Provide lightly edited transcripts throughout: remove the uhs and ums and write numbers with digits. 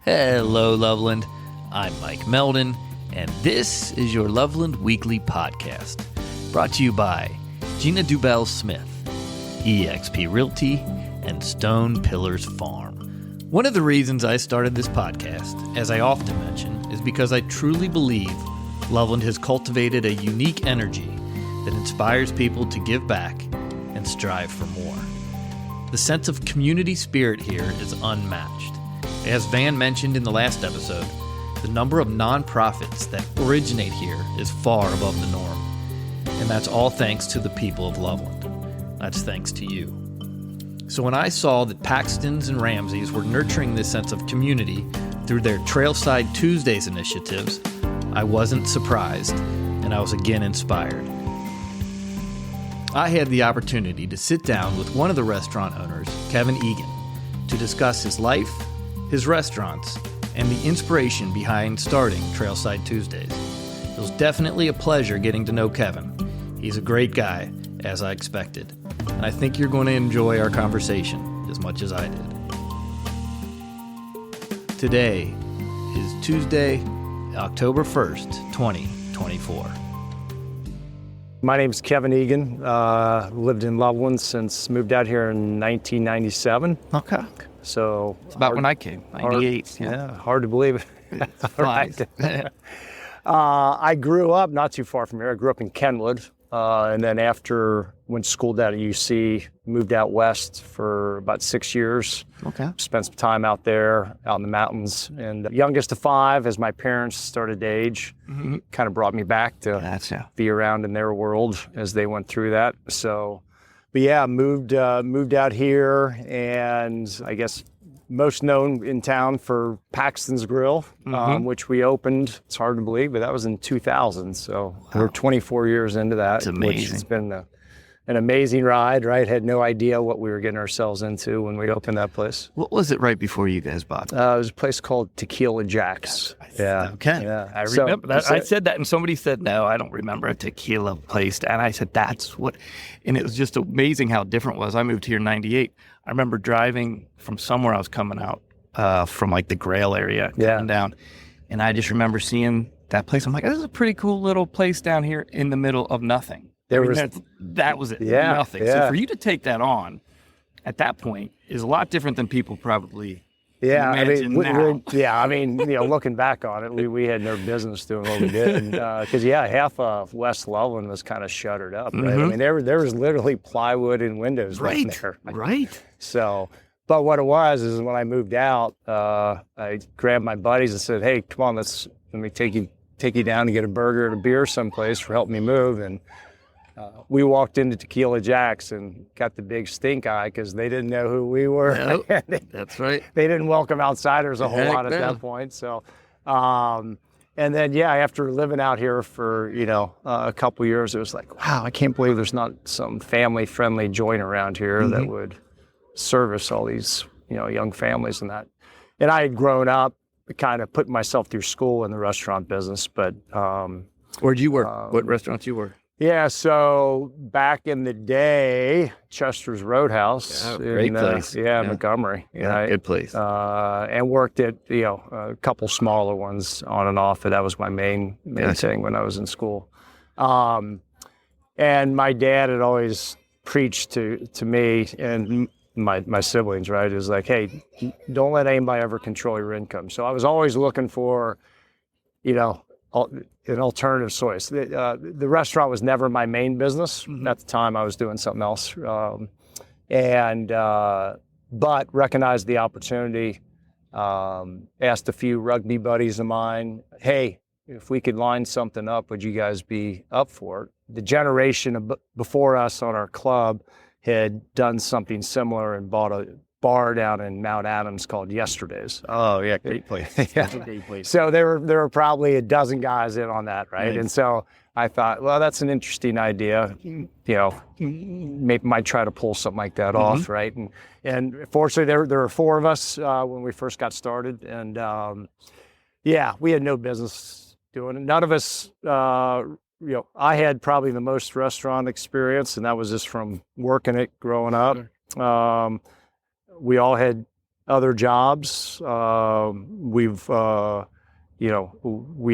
Hello, Loveland. I'm Mike Meldon, and this is your Loveland Weekly Podcast, brought to you by Gina Dubell-Smith, eXp Realty, and Stone Pillars Farm. One of the reasons I started this podcast, as I often mention, is because I truly believe Loveland has cultivated a unique energy that inspires people to give back and strive for more. The sense of community spirit here is unmatched. As Van mentioned in the last episode, the number of nonprofits that originate here is far above the norm. And that's all thanks to the people of Loveland. That's thanks to you. So when I saw that Paxton's and Ramsey's were nurturing this sense of community through their Trailside Tuesdays initiatives, I wasn't surprised, and I was again inspired. I had the opportunity to sit down with one of the restaurant owners, Kevin Egan, to discuss his life, his restaurants, and the inspiration behind starting Trailside Tuesdays. It was definitely a pleasure getting to know Kevin. He's a great guy, as I expected, and I think you're going to enjoy our conversation as much as I did. Today is Tuesday, October 1st, 2024. My name's Kevin Egan. Lived in Loveland since moved out here in 1997. Okay. So it's about when I came, 98. Hard to believe it. Right. I grew up not too far from here. I grew up in Kenwood. And then after went to school down at UC, moved out west for about 6 years. Okay. Spent some time out there, out in the mountains. And youngest of five, as my parents started to age, kind of brought me back to be around in their world as they went through that. So, but yeah, moved out here, and I guess most known in town for Paxton's Grill, which we opened. It's hard to believe, but that was in 2000. So we're 24 years into that. It's amazing. Which has been an amazing ride, right? Had no idea what we were getting ourselves into when we opened that place. What was it right before you guys bought it? It was a place called Tequila Jack's. Yeah. Okay. Yeah. I remember that. I said that, and somebody said, no, I don't remember a tequila place. And I said, that's what, and it was just amazing how different it was. I moved here in 98. I remember driving from somewhere I was coming out from like the Grail area, coming down. And I just remember seeing that place. I'm like, this is a pretty cool little place down here in the middle of nothing. That was it. Yeah, nothing. So for you to take that on at that point is a lot different than people probably imagine now. Looking back on it, we had no business doing what we did. Because, half of West Loveland was kind of shuttered up, right? I mean, there was literally plywood and windows right there. Right. So, but what it was is when I moved out, I grabbed my buddies and said, hey, come on, let me take you down to get a burger and a beer someplace for helping me move. And we walked into Tequila Jack's and got the big stink eye because they didn't know who we were. Yep, that's right. They didn't welcome outsiders a whole lot at that point. So, and then, after living out here for, a couple years, it was like, wow, I can't believe there's not some family-friendly joint around here that would service all these, young families and that. And I had grown up kind of putting myself through school in the restaurant business, but... Where'd you work? What restaurants you work? Yeah, so back in the day, Chester's Roadhouse. Yeah, great place. Montgomery. Yeah, good place. And worked at, a couple smaller ones on and off, but that was my main thing when I was in school. And my dad had always preached to me and my siblings, right, is like, hey, don't let anybody ever control your income. So I was always looking for, an alternative source. The restaurant was never my main business. At the time, I was doing something else. But recognized the opportunity, asked a few rugby buddies of mine, hey, if we could line something up, would you guys be up for it? The generation before us on our club had done something similar and bought a bar down in Mount Adams called Yesterday's. Oh yeah, great place. Great place. So there were probably a dozen guys in on that, right? Nice. And so I thought, well, that's an interesting idea. Maybe might try to pull something like that off, right? And fortunately, there were four of us when we first got started, and we had no business doing it. None of us. I had probably the most restaurant experience, and that was just from working it growing up. We all had other jobs. We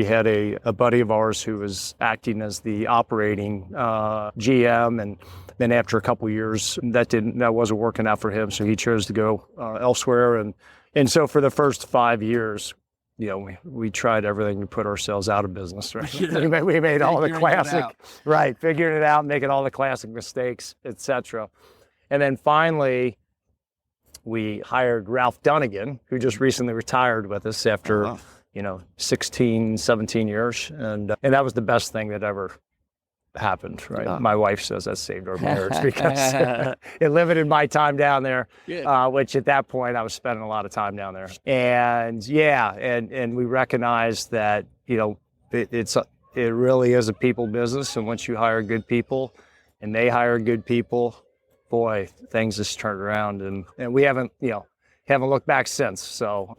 had a buddy of ours who was acting as the operating GM, and then after a couple of years, that wasn't working out for him, so he chose to go elsewhere. And so for the first 5 years, we tried everything to put ourselves out of business, right? We made all the classic, right, figuring it out, making all the classic mistakes, etc. And then finally, we hired Ralph Dunnigan, who just recently retired with us after, 16, 17 years. And that was the best thing that ever happened, right? Oh. My wife says that saved our marriage because it limited my time down there, which at that point I was spending a lot of time down there. And and we recognized that, it really is a people business. And once you hire good people and they hire good people, boy, things just turned around, and we haven't looked back since. So,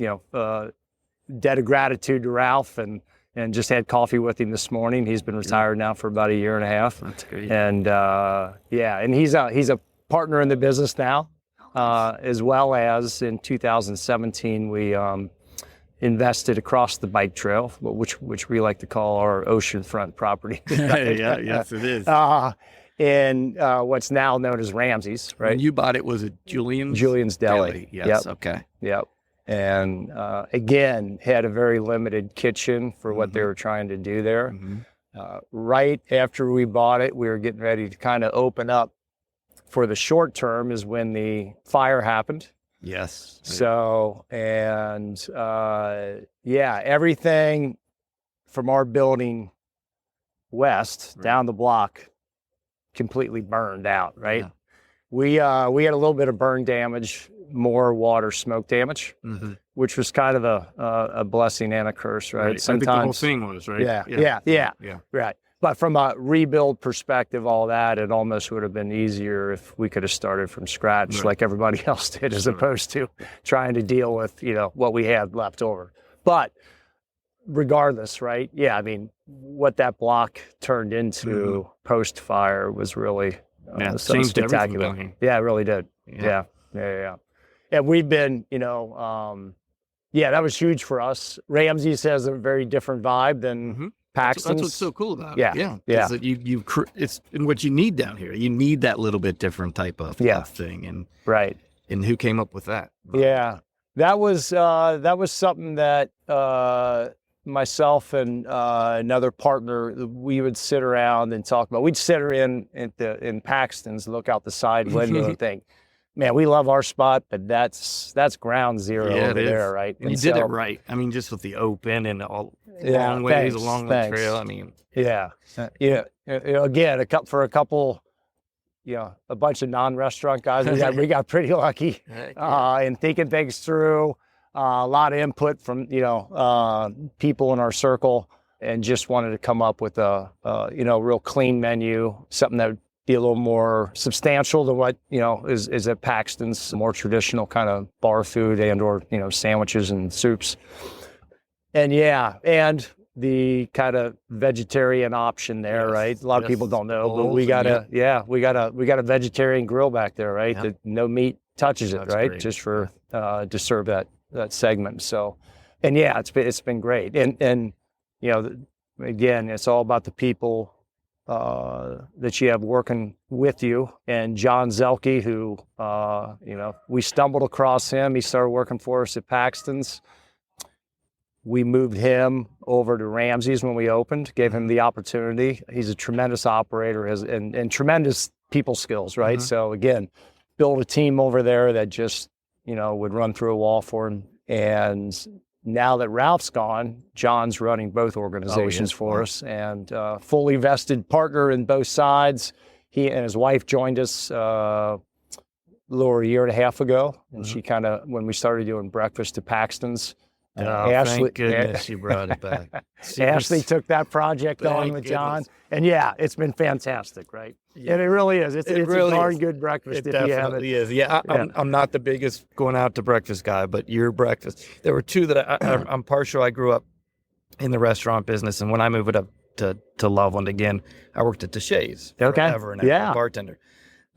debt of gratitude to Ralph, and just had coffee with him this morning. He's been retired now for about a year and a half. That's great. And and he's a partner in the business now, as well as in 2017 we invested across the bike trail, which we like to call our oceanfront property. Yes, it is. In what's now known as Ramsey's, right? When you bought it, was it Julian's? Julian's Deli. Yes. Yep. Okay. Yep. And again, had a very limited kitchen for what they were trying to do there. Mm-hmm. Right after we bought it, we were getting ready to kind of open up for the short term is when the fire happened. Yes. So, and everything from our building west down the block completely burned out, right? Yeah. We had a little bit of burn damage, more water smoke damage, which was kind of a blessing and a curse, right? Sometimes I think the whole thing was, right? Yeah. Right. But from a rebuild perspective, all that, it almost would have been easier if we could have started from scratch like everybody else did, as opposed to trying to deal with, what we had left over. But regardless, right? Yeah, I mean, what that block turned into post-fire was really something spectacular. Yeah, it really did. Yeah. And we've been, that was huge for us. Ramsey's has a very different vibe than Paxton's. That's what's so cool about it. Yeah. That it's what you need down here. You need that little bit different type of thing. And And who came up with that? Yeah, that was something that myself and another partner, we would sit around and talk about. We'd sit in Paxton's, look out the side window and think, man, we love our spot, but that's ground zero over there, right? And you did it right. I mean, just with the open and all long ways along the trail. I mean, again, a bunch of non-restaurant guys. We got pretty lucky in thinking things through. A lot of input from people in our circle, and just wanted to come up with a real clean menu, something that would be a little more substantial than what is at Paxton's, more traditional kind of bar food or sandwiches and soups. And and the kind of vegetarian option there, right? A lot of people don't know, but we got a vegetarian grill back there, right? That no meat touches it, right? Great. Just for to serve that segment. So, and it's been great. And again, it's all about the people that you have working with you. And John Zelke, who we stumbled across him. He started working for us at Paxton's. We moved him over to Ramsey's when we opened, gave him the opportunity. He's a tremendous operator, and tremendous people skills, right? So again, built a team over there that just would run through a wall for him. And now that Ralph's gone, John's running both organizations for us, and fully vested partner in both sides. He and his wife joined us a little over a year and a half ago, and she kind of, when we started doing breakfast at Paxton's, Ashley, thank goodness you brought it back. Ashley took that project on with John, and it's been fantastic, right? Yeah. And it really is. It's really a darn good breakfast if you have it. It is. Yeah, I'm not the biggest going out to breakfast guy, but your breakfast. There were two that I'm partial. I grew up in the restaurant business, and when I moved up to Loveland again, I worked at Deshays forever and ever, bartender.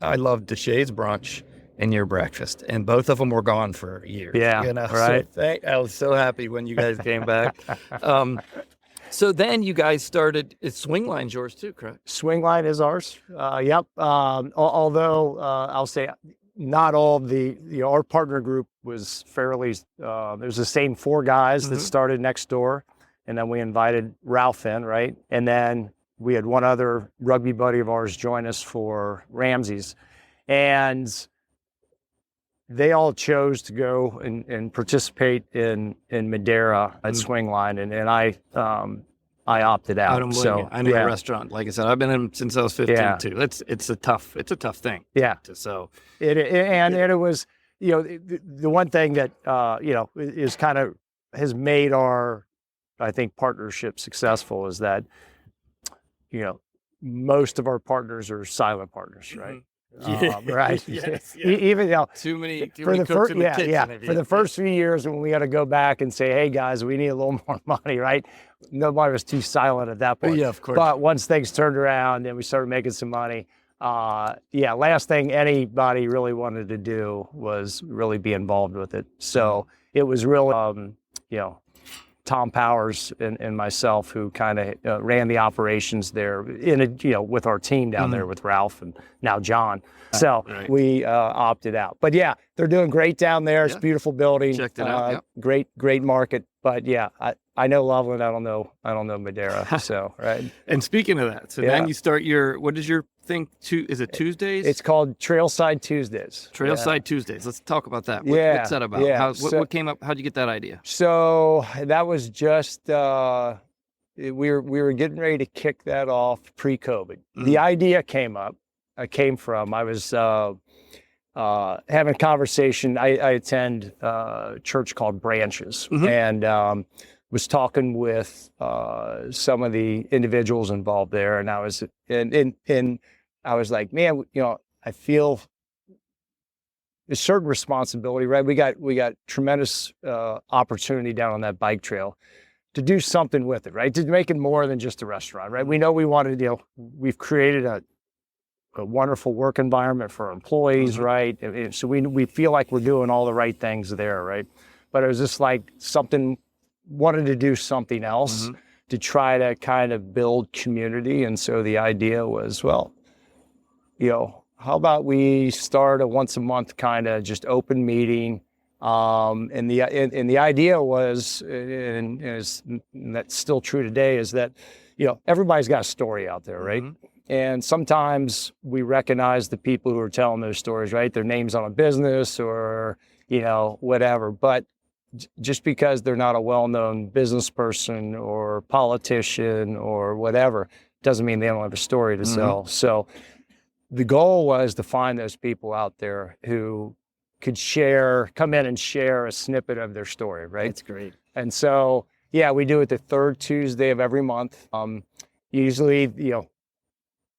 I loved Deshays brunch. and your breakfast, and both of them were gone for years. Yeah, right. So I was so happy when you guys came back. So then you guys started. Swingline's yours too, correct? Swingline is ours. Yep. Although I'll say not all of our partner group was fairly. There's the same 4 guys that started next door, and then we invited Ralph in, right, and then we had one other rugby buddy of ours join us for Ramsey's, and they all chose to go and participate in Madeira at Swingline, and I opted out. I don't blame you. I know a restaurant. Like I said, I've been in since I was 15 too. It's a tough thing. Yeah. So it was, the one thing that is kind of has made our, I think, partnership successful is that most of our partners are silent partners, right? Right. Yes. Even too many for the cooks in the kitchen. For the first few years when we had to go back and say, hey guys, we need a little more money, right? Nobody was too silent at that point. Yeah, of course. But once things turned around and we started making some money, last thing anybody really wanted to do was really be involved with it. So it was really, Tom Powers and myself who kind of ran the operations there with our team down there with Ralph and now John. So we opted out. But yeah, they're doing great down there. It's a beautiful building. Checked it out. Great market. But yeah, I know Loveland. I don't know Madeira. So right. And speaking of that, so then you start what is your thing? Is it Tuesdays? It's called Trailside Tuesdays. Trailside Tuesdays. Let's talk about that. What's that about? Yeah. What came up? How'd you get that idea? So that was just we were getting ready to kick that off pre-COVID. The idea came from I was having a conversation. I attend a church called Branches, and was talking with some of the individuals involved there, and I was I was like, man, I feel a certain responsibility, right? We got tremendous opportunity down on that bike trail to do something with it, right? To make it more than just a restaurant, right? We know we wanted, we've created a wonderful work environment for our employees, right? And so we feel like we're doing all the right things there, right? But it was just like wanted to do something else to try to kind of build community. And so the idea was, well, how about we start a once a month kind of just open meeting? And the idea was, and that's still true today, is that, everybody's got a story out there, right? And sometimes we recognize the people who are telling those stories, right? Their name's on a business or, whatever. But just because they're not a well-known business person or politician or whatever, doesn't mean they don't have a story to sell. So the goal was to find those people out there who could come in and share a snippet of their story, right? That's great. And so, we do it the 3rd Tuesday of every month. Usually,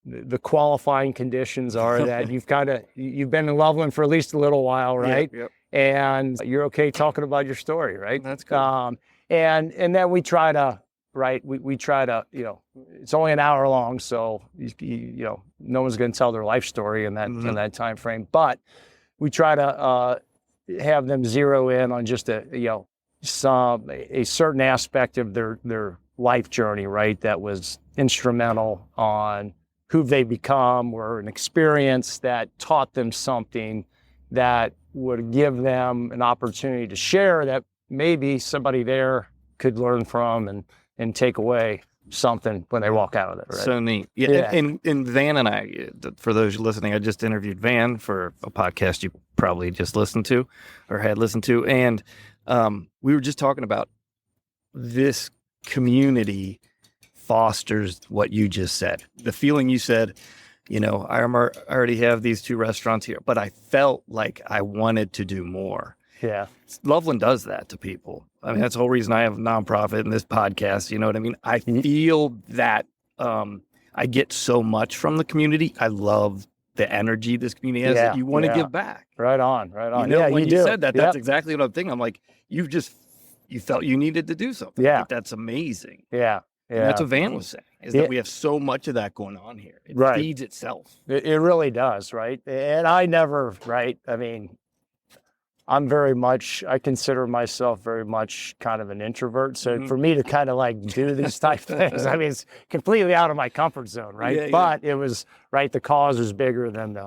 the qualifying conditions are that you've been in Loveland for at least a little while, right? Yep. And you're okay talking about your story, right? That's cool. And then we try to, right? We try to, it's only an hour long, so no one's going to tell their life story in that time frame. But we try to have them zero in on just a certain aspect of their life journey, right? That was instrumental on who they become, or an experience that taught them something that would give them an opportunity to share that maybe somebody there could learn from and take away something when they walk out of it. Right? So neat. Yeah. And Van and I, for those listening, I just interviewed Van for a podcast you probably just listened to or had listened to. And we were just talking about this community fosters what you just said. The feeling you said, I already have these 2 restaurants here, but I felt like I wanted to do more. Yeah. Loveland does that to people. I mean, that's the whole reason I have a nonprofit and this podcast. You know what I mean? I feel that I get so much from the community. I love the energy this community has that you want to give back. Right on. When you said that, that's exactly what I'm thinking. I'm like, you felt you needed to do something. Yeah. Like, that's amazing. Yeah. And that's what Van was saying, is that we have so much of that going on here. It feeds itself. It really does, right? And I never, right? I mean, I consider myself very much kind of an introvert. So for me to kind of like do these type things, I mean, it's completely out of my comfort zone, right? But it was, right, the cause is bigger than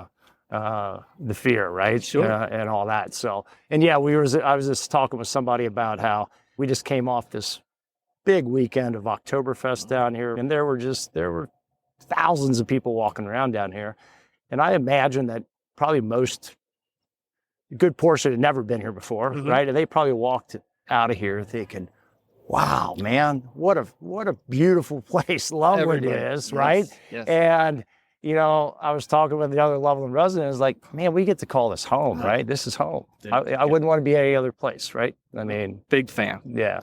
the fear, right? Sure. And all that. So, and I was just talking with somebody about how we just came off this big weekend of Oktoberfest down here, and there were thousands of people walking around down here. And I imagine that probably a good portion had never been here before, right? And they probably walked out of here thinking, wow, man, what a beautiful place Loveland is, right? Yes. And, I was talking with the other Loveland residents, like, man, we get to call this home, right? This is home. I wouldn't want to be any other place, right? I mean, big fan. Yeah.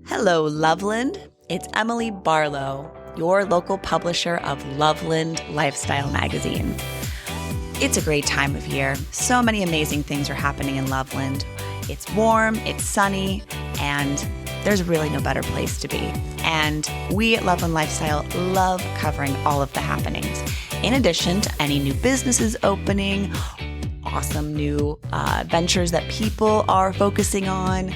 Hello, Loveland. It's Emily Barlow, your local publisher of Loveland Lifestyle Magazine. It's a great time of year. So many amazing things are happening in Loveland. It's warm, it's sunny, and there's really no better place to be. And we at Loveland Lifestyle love covering all of the happenings. In addition to any new businesses opening, awesome new ventures that people are focusing on.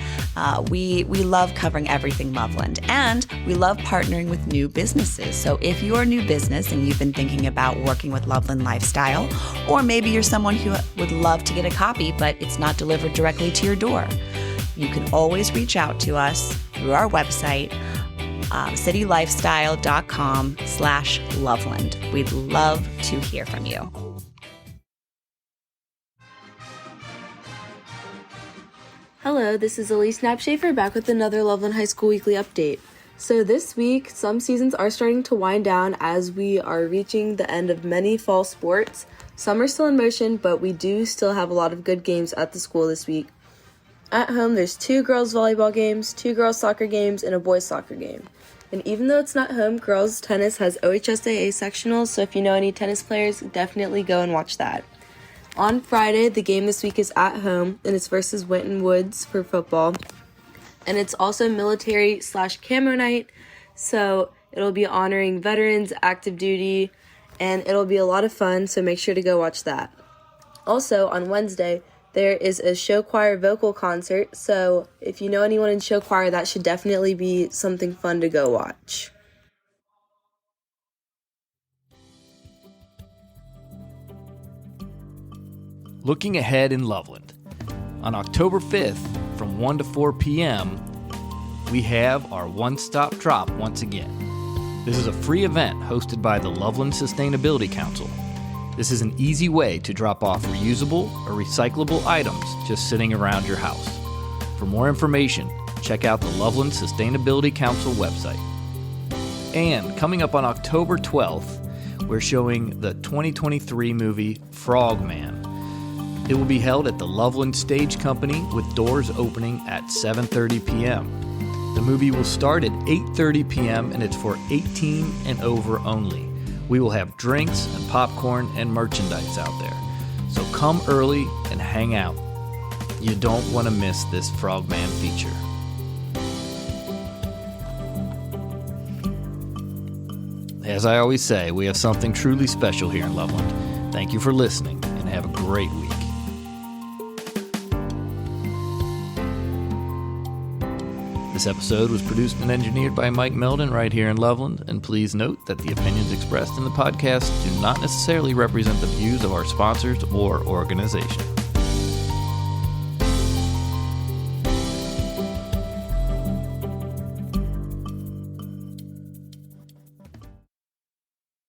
We love covering everything Loveland, and we love partnering with new businesses. So if you're a new business and you've been thinking about working with Loveland Lifestyle, or maybe you're someone who would love to get a copy, but it's not delivered directly to your door, you can always reach out to us through our website, citylifestyle.com/Loveland. We'd love to hear from you. Hello, this is Elise Knapschafer back with another Loveland High School Weekly Update. So this week, some seasons are starting to wind down as we are reaching the end of many fall sports. Some are still in motion, but we do still have a lot of good games at the school this week. At home, there's 2 girls volleyball games, 2 girls soccer games, and a boys soccer game. And even though it's not home, girls tennis has OHSAA sectionals, so if you know any tennis players, definitely go and watch that. On Friday, the game this week is at home, and it's versus Winton Woods for football. And it's also military/camo night, so it'll be honoring veterans, active duty, and it'll be a lot of fun, so make sure to go watch that. Also, on Wednesday, there is a show choir vocal concert, so if you know anyone in show choir, that should definitely be something fun to go watch. Looking ahead in Loveland. On October 5th, from 1 to 4 p.m., we have our one-stop drop once again. This is a free event hosted by the Loveland Sustainability Council. This is an easy way to drop off reusable or recyclable items just sitting around your house. For more information, check out the Loveland Sustainability Council website. And coming up on October 12th, we're showing the 2023 movie Frogman. It will be held at the Loveland Stage Company with doors opening at 7:30 p.m. The movie will start at 8:30 p.m. and it's for 18 and over only. We will have drinks and popcorn and merchandise out there. So come early and hang out. You don't want to miss this Frogman feature. As I always say, we have something truly special here in Loveland. Thank you for listening and have a great week. This episode was produced and engineered by Mike Meldon right here in Loveland, and please note that the opinions expressed in the podcast do not necessarily represent the views of our sponsors or organization.